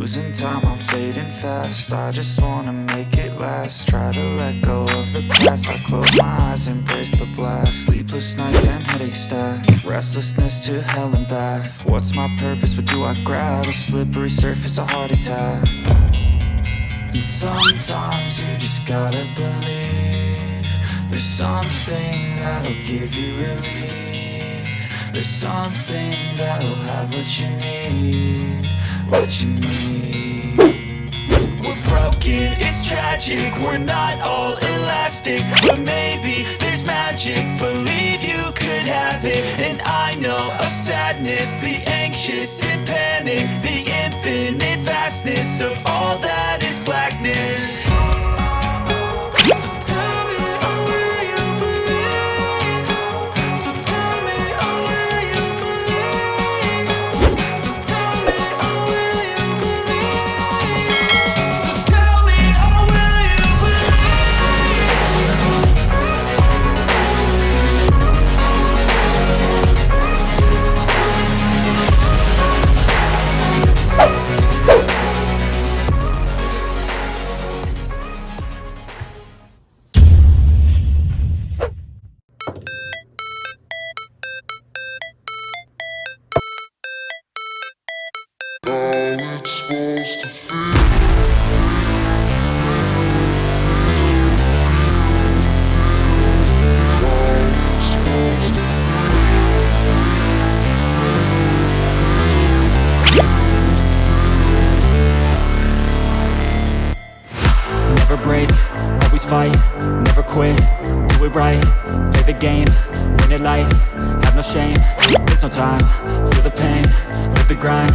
losing time, I'm fading fast. I just wanna make it last. Try to let go of the past. I close my eyes, embrace the blast. Sleepless nights and headaches stack. Restlessness to hell and back. What's my purpose, what do I grab? A slippery surface, a heart attack. And sometimes you just gotta believe there's something that'll give you relief. There's something that'll have what you need, what you need. We're broken, it's tragic, we're not all elastic, but maybe there's magic. Believe you could have it. And I know of sadness, the anxious and panic, the infinite vastness of all that is blackness. Never break, always fight, never quit, do it right, play the game, win it life, have no shame, there's no time, feel the pain, live the grind,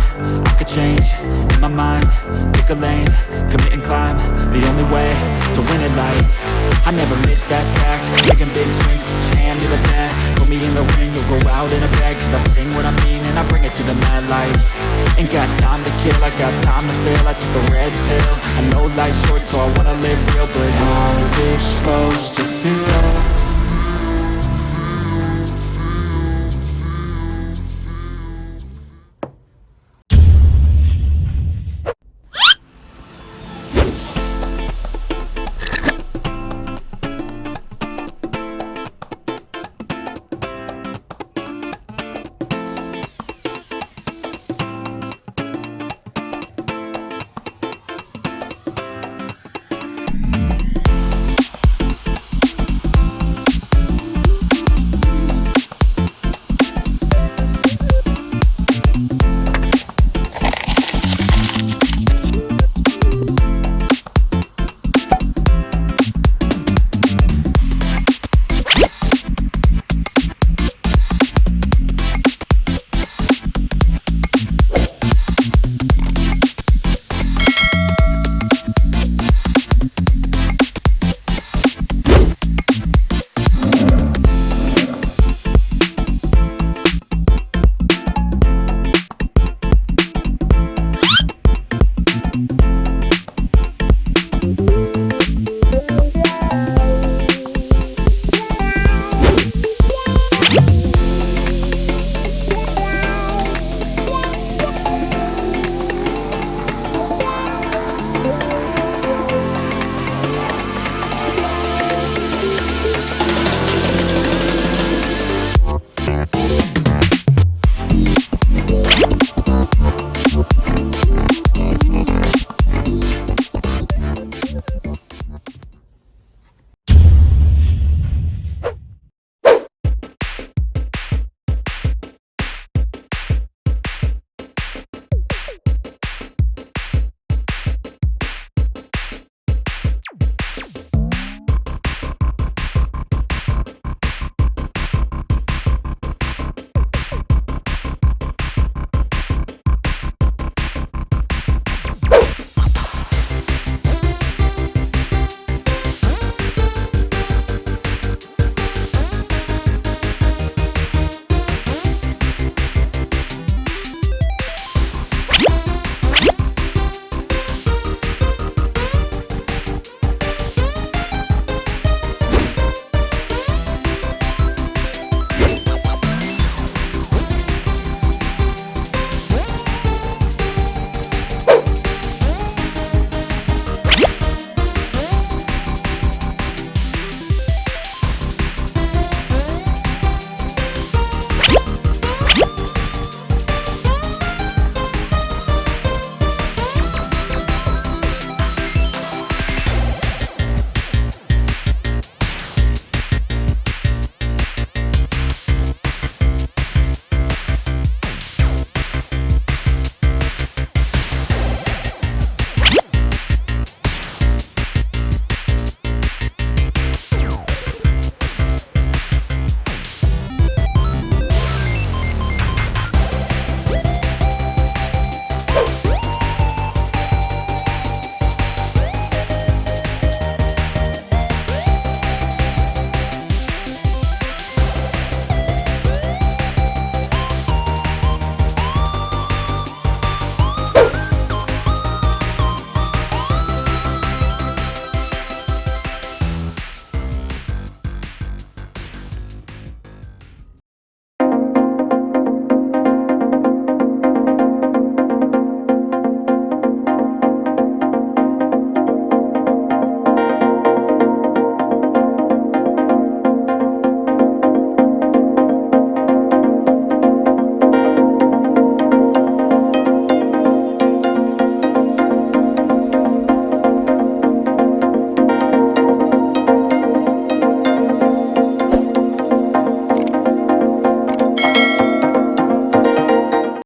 I could change, in my mind, pick a lane, commit and climb, the only way to win it life. I never miss that stack, taking big swings, put your hand to the bat, put me in the ring, you'll go out in a bag, cause I sing what I mean and I bring it to the mad light. Ain't got time to kill, I got time to feel, I took the red pill, I know life's short so I wanna live real, but how's it supposed to feel?